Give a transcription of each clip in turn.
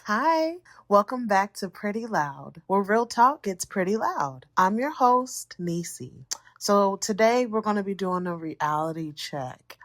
Hi, welcome back to Pretty Loud, where real talk gets pretty loud. I'm your host, Nisi. So today we're going to be doing a reality check.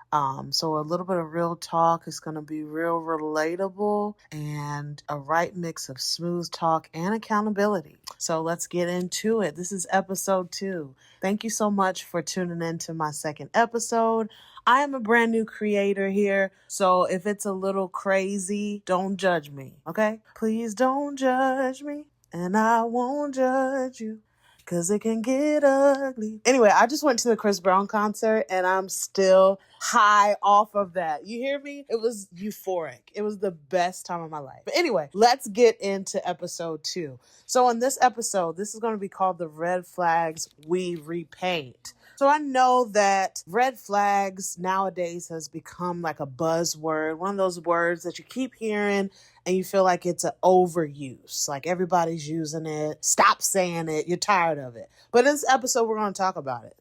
So a little bit of real talk is going to be real relatable and a right mix of smooth talk and accountability. So let's get into it. This is episode 2. Thank you so much for tuning in to my second episode. I am a brand new creator here, so if it's a little crazy, don't judge me, okay? Please don't judge me, and I won't judge you, because it can get ugly. Anyway, I just went to the Chris Brown concert, and I'm still high off of that. You hear me? It was euphoric. It was the best time of my life. But anyway, let's get into episode 2. So in this episode, this is going to be called The Red Flags We Repaint. So I know that red flags nowadays has become like a buzzword, one of those words that you keep hearing and you feel like it's an overuse. Like everybody's using it. Stop saying it. You're tired of it. But in this episode, we're going to talk about it.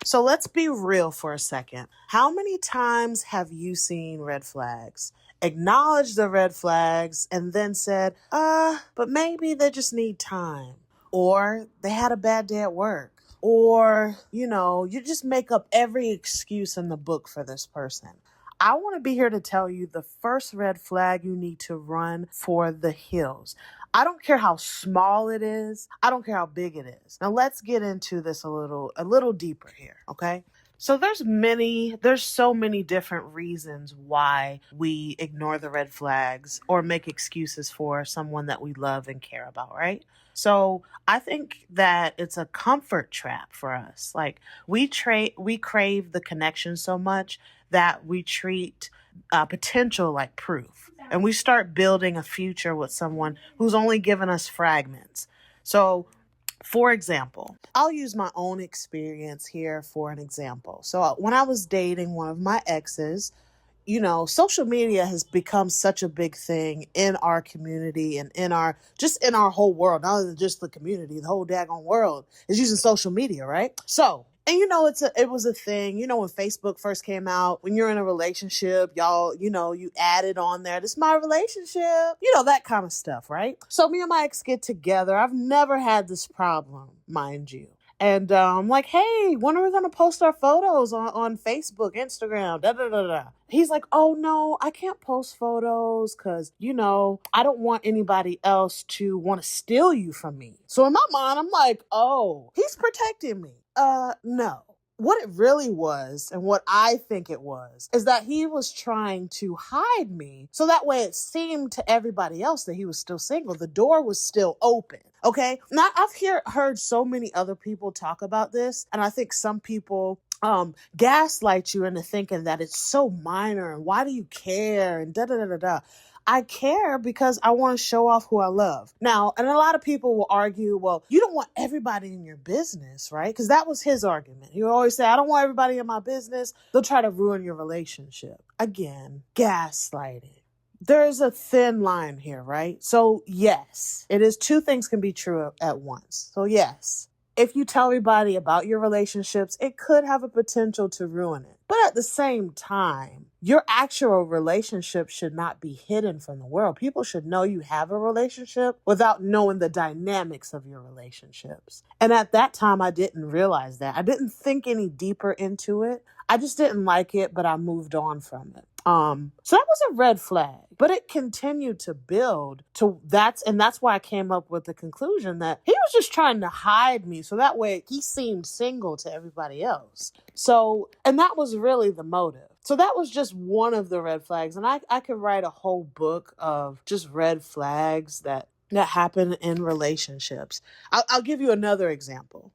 So let's be real for a second. How many times have you seen red flags? Acknowledged the red flags and then said, but maybe they just need time. Or they had a bad day at work. Or, you just make up every excuse in the book for this person. I want to be here to tell you the first red flag you need to run for the hills. I don't care how small it is. I don't care how big it is. Now let's get into this a little deeper here, okay? So there's so many different reasons why we ignore the red flags or make excuses for someone that we love and care about, right? So I think that it's a comfort trap for us. Like we crave the connection so much that we treat potential like proof. And we start building a future with someone who's only given us fragments. So for example, I'll use my own experience here for an example. So when I was dating one of my exes, social media has become such a big thing in our community and in our whole world. Not only just the community, the whole daggone world is using social media, right? So, and it was a thing, when Facebook first came out, when you're in a relationship, y'all, you added on there, this is my relationship, that kind of stuff, right? So me and my ex get together. I've never had this problem, mind you. And I'm like, hey, when are we going to post our photos on Facebook, Instagram, da-da-da-da. He's like, oh, no, I can't post photos because, I don't want anybody else to want to steal you from me. So in my mind, I'm like, oh, he's protecting me. No. What it really was, and what I think it was, is that he was trying to hide me so that way it seemed to everybody else that he was still single. The door was still open. Okay? Now, I've heard so many other people talk about this, and I think some people gaslight you into thinking that it's so minor and why do you care and da-da-da-da-da. I care because I want to show off who I love. Now, and a lot of people will argue, well, you don't want everybody in your business, right? Because that was his argument. He would always say, I don't want everybody in my business. They'll try to ruin your relationship. Again, gaslighting. There's a thin line here, right? So yes, it is two things can be true at once. So yes, if you tell everybody about your relationships, it could have a potential to ruin it. But at the same time, your actual relationship should not be hidden from the world. People should know you have a relationship without knowing the dynamics of your relationships. And at that time, I didn't realize that. I didn't think any deeper into it. I just didn't like it, but I moved on from it. So that was a red flag, but it continued to build and that's why I came up with the conclusion that he was just trying to hide me. So that way he seemed single to everybody else. So, and that was really the motive. So that was just one of the red flags. And I could write a whole book of just red flags that happen in relationships. I'll give you another example.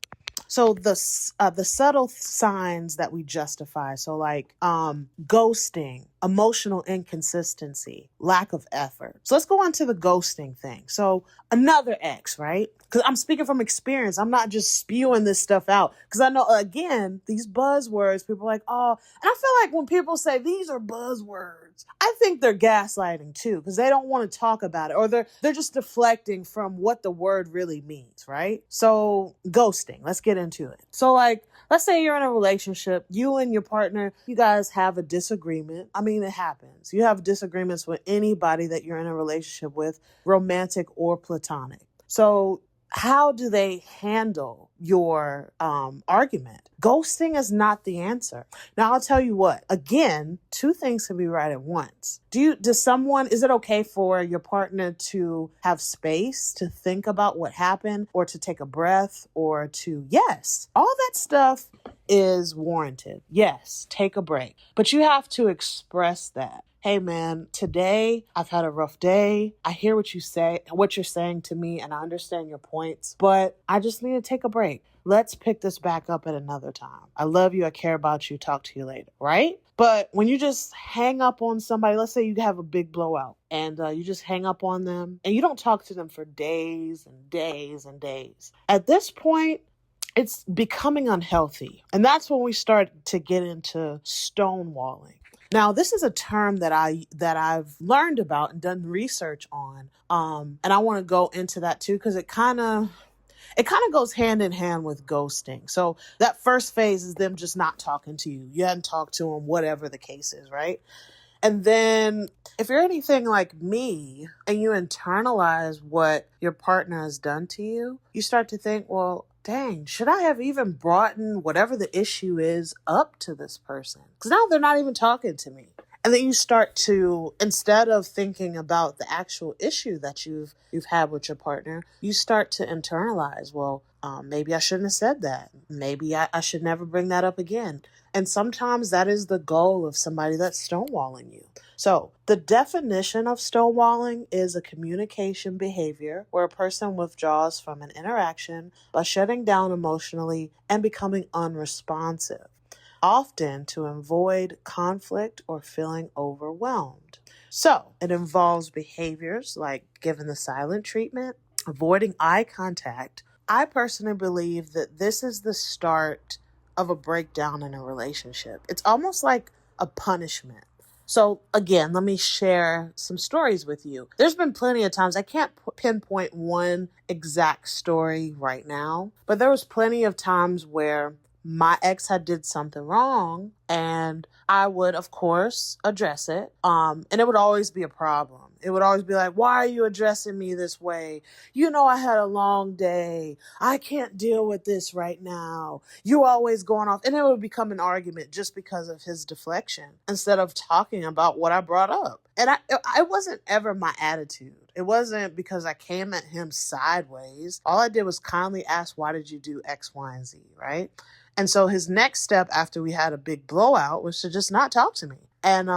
So the subtle signs that we justify, so like ghosting, emotional inconsistency, lack of effort. So let's go on to the ghosting thing. So another ex, right? Because I'm speaking from experience. I'm not just spewing this stuff out. Because I know, again, these buzzwords, people are like, oh, and I feel like when people say these are buzzwords, I think they're gaslighting too, because they don't want to talk about it, or they're just deflecting from what the word really means, right? So ghosting, let's get into it. So like, let's say you're in a relationship, you and your partner, you guys have a disagreement. mean, it happens. You have disagreements with anybody that you're in a relationship with, romantic or platonic. So how do they handle your argument? Ghosting is not the answer. Now, I'll tell you what, again, two things can be right at once. Is it okay for your partner to have space to think about what happened, or to take a breath, or yes, all that stuff is warranted. Yes, take a break. But you have to express that. Hey man, today I've had a rough day. I hear what you're saying to me, and I understand your points, but I just need to take a break. Let's pick this back up at another time. I love you. I care about you. Talk to you later, right? But when you just hang up on somebody, let's say you have a big blowout and you just hang up on them and you don't talk to them for days and days and days. At this point, it's becoming unhealthy. And that's when we start to get into stonewalling. Now, this is a term that I've learned about and done research on. And I want to go into that too, because it kind of goes hand in hand with ghosting. So that first phase is them just not talking to you. You hadn't talked to them, whatever the case is, right? And then if you're anything like me and you internalize what your partner has done to you, you start to think, well, dang, should I have even brought in whatever the issue is up to this person? Because now they're not even talking to me. And then you start to, instead of thinking about the actual issue that you've had with your partner, you start to internalize, well, maybe I shouldn't have said that. Maybe I should never bring that up again. And sometimes that is the goal of somebody that's stonewalling you. So the definition of stonewalling is a communication behavior where a person withdraws from an interaction by shutting down emotionally and becoming unresponsive, often to avoid conflict or feeling overwhelmed. So it involves behaviors like giving the silent treatment, avoiding eye contact. I personally believe that this is the start of a breakdown in a relationship. It's almost like a punishment. So again, let me share some stories with you. There's been plenty of times, I can't pinpoint one exact story right now, but there was plenty of times where my ex had did something wrong and I would, of course, address it. And it would always be a problem. It would always be like, why are you addressing me this way? You know, I had a long day. I can't deal with this right now. You always going off. And it would become an argument just because of his deflection instead of talking about what I brought up. And it wasn't ever my attitude. It wasn't because I came at him sideways. All I did was kindly ask, why did you do X, Y, and Z, right? And so his next step after we had a big blowout was to just not talk to me. And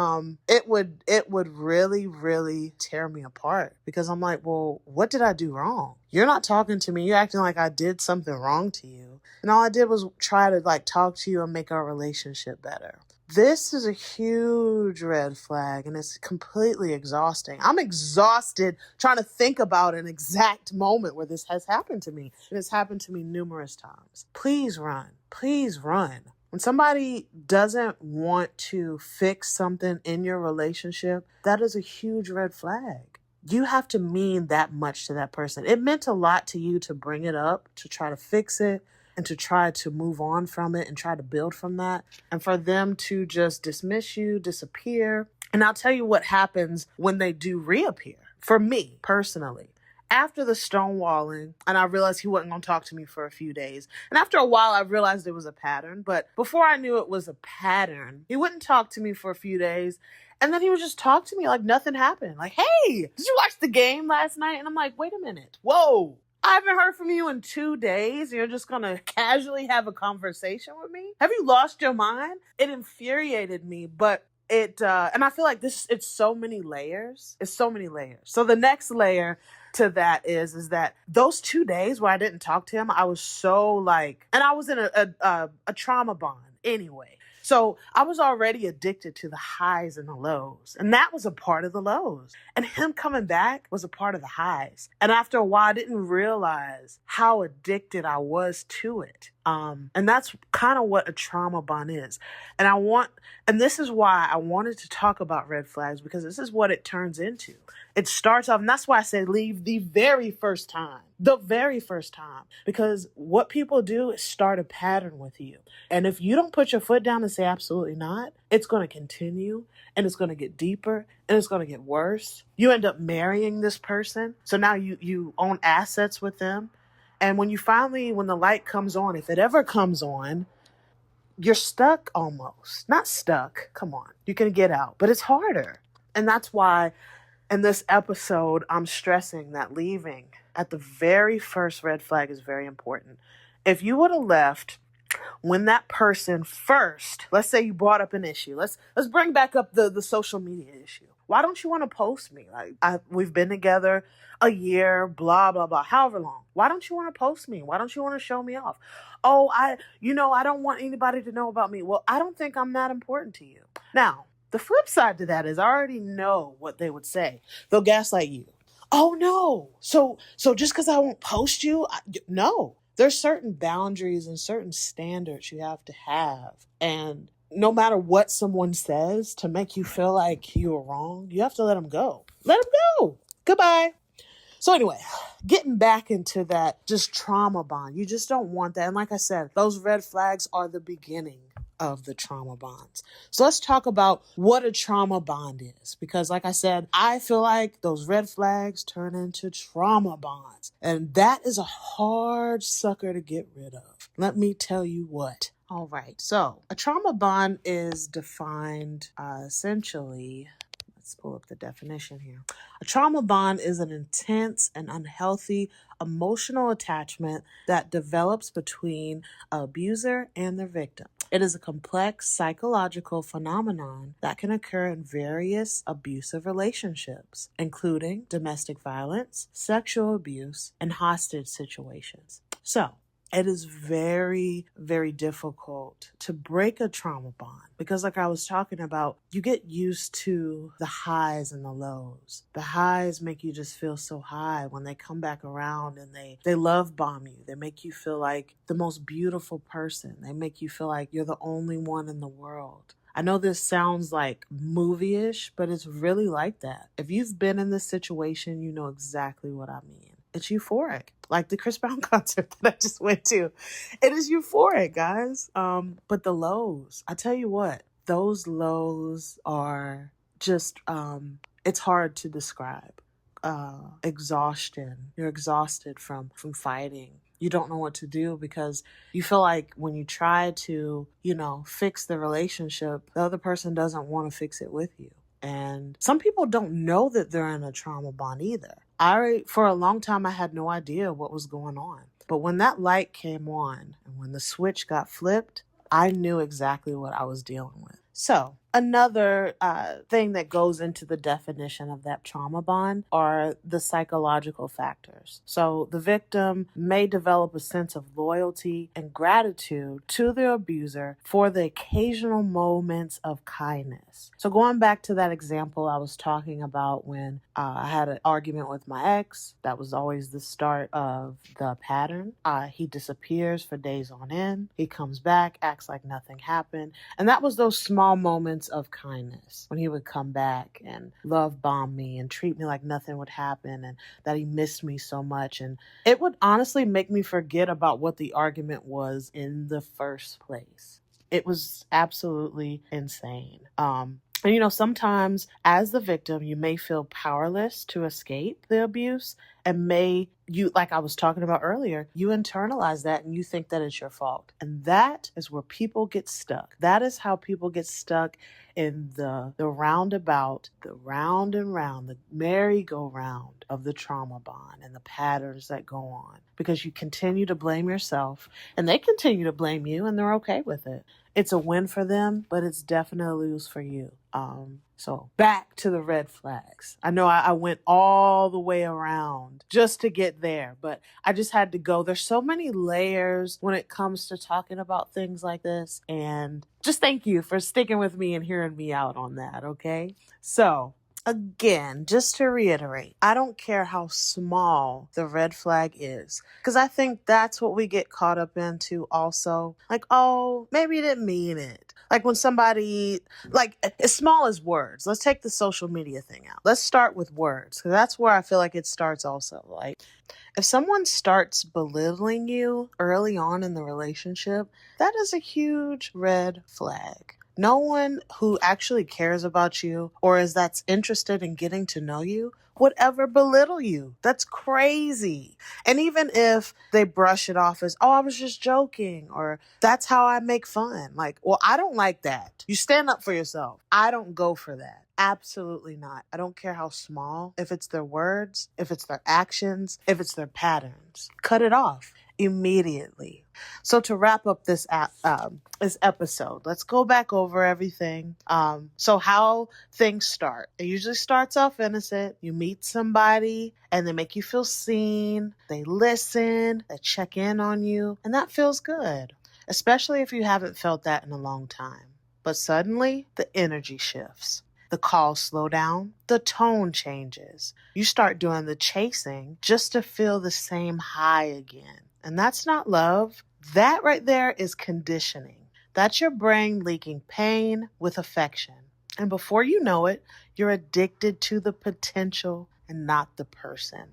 it would really, really tear me apart because I'm like, well, what did I do wrong? You're not talking to me. You're acting like I did something wrong to you. And all I did was try to talk to you and make our relationship better. This is a huge red flag and it's completely exhausting. I'm exhausted trying to think about an exact moment where this has happened to me. And it's happened to me numerous times. Please run. Please run. When somebody doesn't want to fix something in your relationship, that is a huge red flag. You have to mean that much to that person. It meant a lot to you to bring it up, to try to fix it, and to try to move on from it and try to build from that. And for them to just dismiss you, disappear. And I'll tell you what happens when they do reappear. For me, personally. After the stonewalling, and I realized he wasn't going to talk to me for a few days. And after a while, I realized it was a pattern. But before I knew it was a pattern, he wouldn't talk to me for a few days. And then he would just talk to me like nothing happened. Like, hey, did you watch the game last night? And I'm like, wait a minute. Whoa. I haven't heard from you in 2 days. You're just going to casually have a conversation with me? Have you lost your mind? It infuriated me, but and I feel like it's so many layers. It's so many layers. So the next layer to that is that those 2 days where I didn't talk to him, I was so and I was in a trauma bond anyway. So I was already addicted to the highs and the lows. And that was a part of the lows. And him coming back was a part of the highs. And after a while, I didn't realize how addicted I was to it. And that's kind of what a trauma bond is. And this is why I wanted to talk about red flags, because this is what it turns into. It starts off, and that's why I said leave the very first time. The very first time. Because what people do is start a pattern with you. And if you don't put your foot down and say absolutely not, it's going to continue, and it's going to get deeper, and it's going to get worse. You end up marrying this person. So now you own assets with them. And when the light comes on, if it ever comes on, you're stuck almost. Not stuck. Come on. You can get out, but it's harder. And that's why in this episode, I'm stressing that leaving at the very first red flag is very important. If you would have left when that person first, let's say you brought up an issue. Let's bring back up the social media issue. Why don't you want to post me? We've been together a year, blah, blah, blah, however long. Why don't you want to post me? Why don't you want to show me off? Oh, I don't want anybody to know about me. Well, I don't think I'm that important to you. Now, the flip side to that is I already know what they would say. They'll gaslight you. Oh, no. So just because I won't post you, no. There's certain boundaries and certain standards you have to have. And no matter what someone says to make you feel like you were wrong, you have to let them go. Let them go. Goodbye. So anyway, getting back into that just trauma bond, you just don't want that. And like I said, those red flags are the beginning of the trauma bonds. So let's talk about what a trauma bond is. Because like I said, I feel like those red flags turn into trauma bonds. And that is a hard sucker to get rid of. Let me tell you what. All right. So a trauma bond is defined essentially. Let's pull up the definition here. A trauma bond is an intense and unhealthy emotional attachment that develops between an abuser and their victim. It is a complex psychological phenomenon that can occur in various abusive relationships, including domestic violence, sexual abuse, and hostage situations. So, it is very, very difficult to break a trauma bond because like I was talking about, you get used to the highs and the lows. The highs make you just feel so high when they come back around and they love bomb you. They make you feel like the most beautiful person. They make you feel like you're the only one in the world. I know this sounds like movie-ish, but it's really like that. If you've been in this situation, you know exactly what I mean. It's euphoric, like the Chris Brown concert that I just went to. It is euphoric, guys. But the lows, I tell you what, those lows are just, it's hard to describe. Exhaustion. You're exhausted from fighting. You don't know what to do because you feel like when you try to, fix the relationship, the other person doesn't want to fix it with you. And some people don't know that they're in a trauma bond either. For a long time, I had no idea what was going on. But when that light came on and when the switch got flipped, I knew exactly what I was dealing with. So another thing that goes into the definition of that trauma bond are the psychological factors. So the victim may develop a sense of loyalty and gratitude to their abuser for the occasional moments of kindness. So going back to that example I was talking about when I had an argument with my ex, that was always the start of the pattern. He disappears for days on end. He comes back, acts like nothing happened. And that was those small moments of kindness when he would come back and love bomb me and treat me like nothing would happen and that he missed me so much. And it would honestly make me forget about what the argument was in the first place. It was absolutely insane. And sometimes as the victim, you may feel powerless to escape the abuse and like I was talking about earlier, you internalize that and you think that it's your fault. And that is where people get stuck. That is how people get stuck in the roundabout, the round and round, the merry-go-round of the trauma bond and the patterns that go on. Because you continue to blame yourself and they continue to blame you and they're okay with it. It's a win for them, but it's definitely a lose for you. So back to the red flags. I know I went all the way around just to get there, but I just had to go. There's so many layers when it comes to talking about things like this. And just thank you for sticking with me and hearing me out on that, okay? So Again, just to reiterate, I don't care how small the red flag is, because I think that's what we get caught up into also. Like, oh, maybe you didn't mean it. Like when somebody, like as small as words, let's take the social media thing out. Let's start with words, because that's where I feel like it starts also. Like, if someone starts belittling you early on in the relationship, that is a huge red flag. No one who actually cares about you or is that's interested in getting to know you would ever belittle you. That's crazy. And even if they brush it off as, oh, I was just joking, or that's how I make fun. Like, well, I don't like that. You stand up for yourself. I don't go for that. Absolutely not. I don't care how small, if it's their words, if it's their actions, if it's their patterns. Cut it off immediately. So to wrap up this episode, let's go back over everything. So how things start. It usually starts off innocent. You meet somebody and they make you feel seen. They listen. They check in on you. And that feels good, especially if you haven't felt that in a long time. But suddenly the energy shifts. The calls slow down, the tone changes. You start doing the chasing just to feel the same high again. And that's not love. That right there is conditioning. That's your brain leaking pain with affection. And before you know it, you're addicted to the potential and not the person.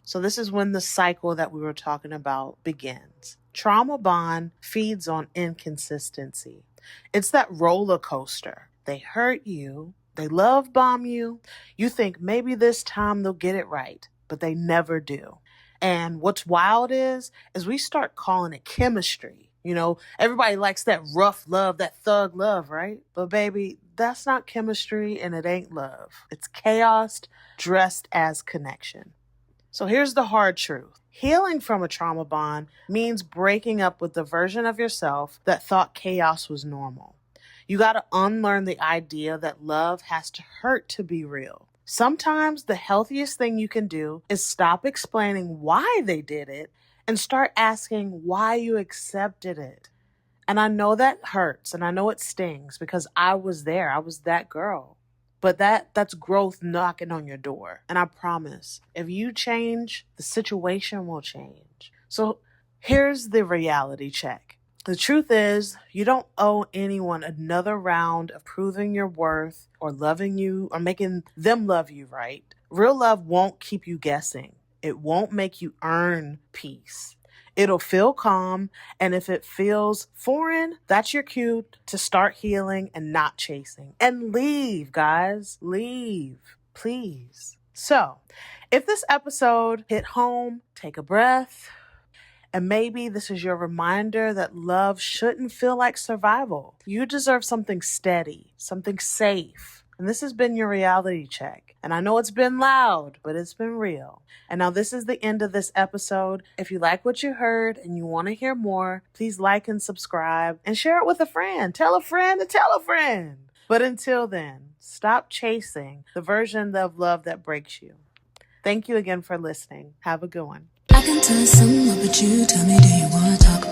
So this is when the cycle that we were talking about begins. Trauma bond feeds on inconsistency. It's that roller coaster. They hurt you. They love bomb you. You think maybe this time they'll get it right, but they never do. And what's wild is we start calling it chemistry. You know, everybody likes that rough love, that thug love, right? But baby, that's not chemistry and it ain't love. It's chaos dressed as connection. So here's the hard truth. Healing from a trauma bond means breaking up with the version of yourself that thought chaos was normal. You got to unlearn the idea that love has to hurt to be real. Sometimes the healthiest thing you can do is stop explaining why they did it and start asking why you accepted it. And I know that hurts and I know it stings because I was there. I was that girl. But that's growth knocking on your door. And I promise, if you change, the situation will change. So here's the reality check. The truth is, you don't owe anyone another round of proving your worth or loving you or making them love you, right? Real love won't keep you guessing. It won't make you earn peace. It'll feel calm, and if it feels foreign, that's your cue to start healing and not chasing. And leave, guys. Leave, please. So, if this episode hit home, take a breath. And maybe this is your reminder that love shouldn't feel like survival. You deserve something steady, something safe. And this has been your reality check. And I know it's been loud, but it's been real. And now this is the end of this episode. If you like what you heard and you want to hear more, please like and subscribe and share it with a friend. Tell a friend to tell a friend. But until then, stop chasing the version of love that breaks you. Thank you again for listening. Have a good one. I can tell some, but you tell me, do you want to talk